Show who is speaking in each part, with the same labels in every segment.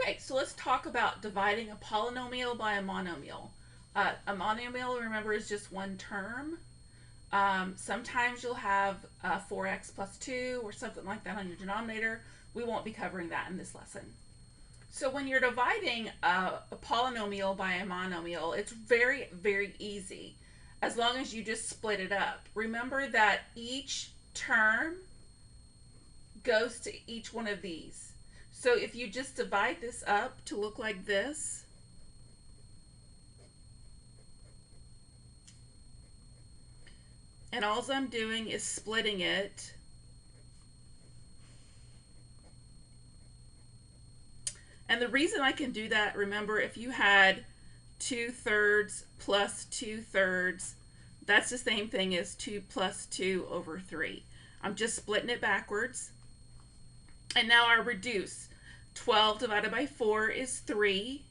Speaker 1: Okay, so let's talk about dividing a polynomial by a monomial. A monomial, remember, is just one term. Sometimes you'll have 4x plus 2 or something like that on your denominator. We won't be covering that in this lesson. So when you're dividing a polynomial by a monomial, it's very, very easy as long as you just split it up. Remember that each term goes to each one of these. So if you just divide this up to look like this, and all I'm doing is splitting it, and the reason I can do that, remember, if you had 2/3 plus 2/3, that's the same thing as 2 plus 2 over 3. I'm just splitting it backwards. And now I reduce. 12 divided by 4 is 3,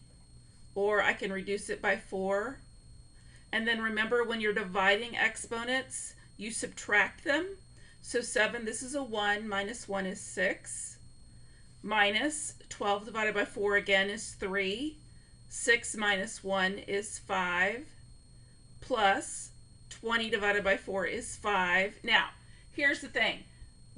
Speaker 1: or I can reduce it by 4. And then remember, when you're dividing exponents, you subtract them. So 7, this is a 1, minus 1 is 6. Minus 12 divided by 4 again is 3. 6 minus 1 is 5. Plus 20 divided by 4 is 5. Now, here's the thing.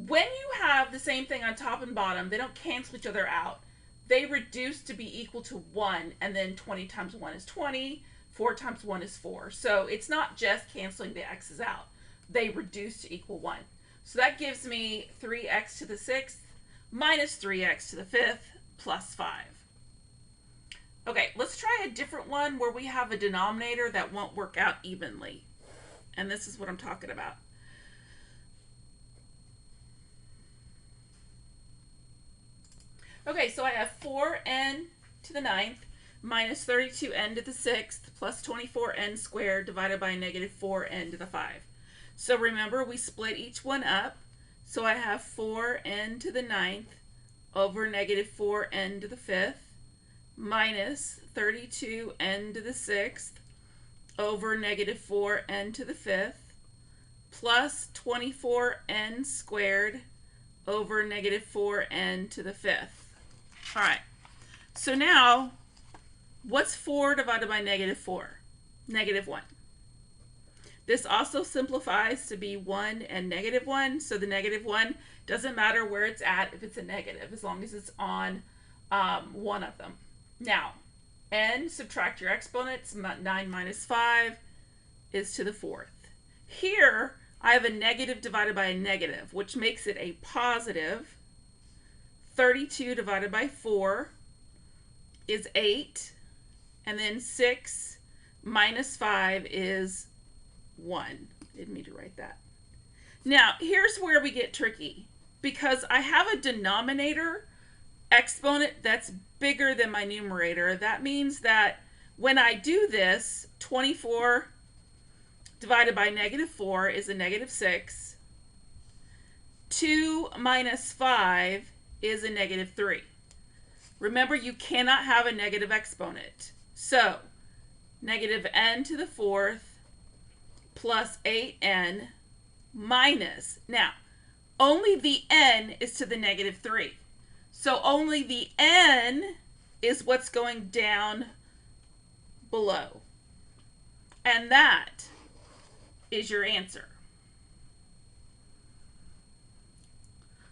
Speaker 1: When you have the same thing on top and bottom, they don't cancel each other out. They reduce to be equal to 1, and then 20 times 1 is 20, 4 times 1 is 4. So it's not just canceling the x's out. They reduce to equal 1. So that gives me 3x to the 6th minus 3x to the 5th plus 5. Okay, let's try a different one where we have a denominator that won't work out evenly. And this is what I'm talking about. Okay, so I have 4n to the 9th minus 32n to the 6th plus 24n squared divided by negative 4n to the 5. So remember, we split each one up. So I have 4n to the 9th over negative 4n to the 5th minus 32n to the 6th over negative 4n to the 5th plus 24n squared over negative 4n to the 5th. All right, so now what's 4 divided by negative 4? Negative 1. This also simplifies to be 1 and negative 1, so the negative 1 doesn't matter where it's at if it's a negative, as long as it's on one of them. Now, n, subtract your exponents, 9 minus 5 is to the 4th. Here, I have a negative divided by a negative, which makes it a positive. 32 divided by 4 is 8, and then 6 minus 5 is 1. Didn't mean to write that. Now, here's where we get tricky, because I have a denominator exponent that's bigger than my numerator. That means that when I do this, 24 divided by negative 4 is a negative 6. 2 minus 5 is a negative 3. Remember, you cannot have a negative exponent. So, negative n to the 4th plus 8n minus, now, only the n is to the negative 3. So only the n is what's going down below. And that is your answer.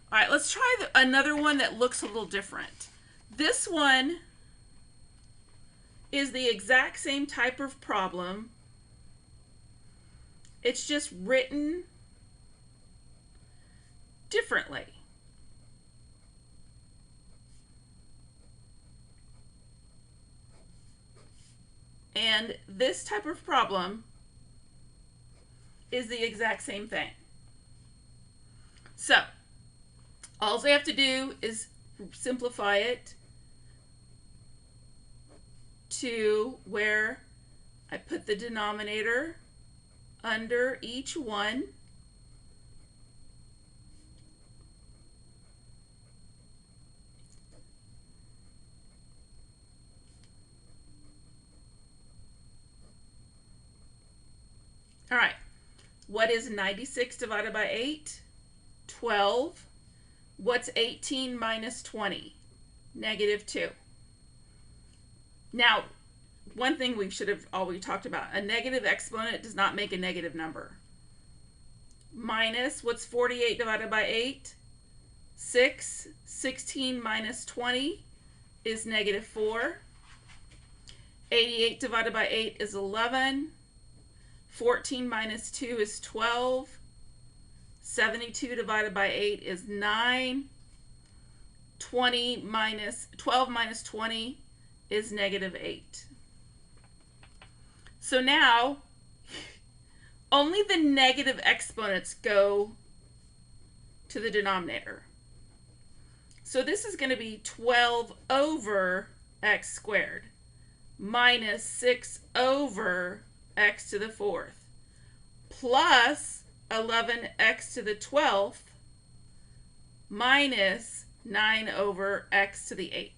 Speaker 1: All right, let's try another one that looks a little different. This one is the exact same type of problem. It's just written differently. And this type of problem is the exact same thing. So, all I have to do is simplify it to where I put the denominator under each one. All right, what is 96 divided by 8? 12. What's 18 minus 20? Negative 2. Now, one thing we should have always talked about, a negative exponent does not make a negative number. Minus, what's 48 divided by 8? 6. 16 minus 20 is negative 4. 88 divided by 8 is 11. 14 minus 2 is 12. 72 divided by 8 is 9. 12 minus 20 is negative 8. So now, only the negative exponents go to the denominator. So this is going to be 12 over x squared minus 6 over x to the 4th plus 11x to the 12th minus 9 over x to the 8th.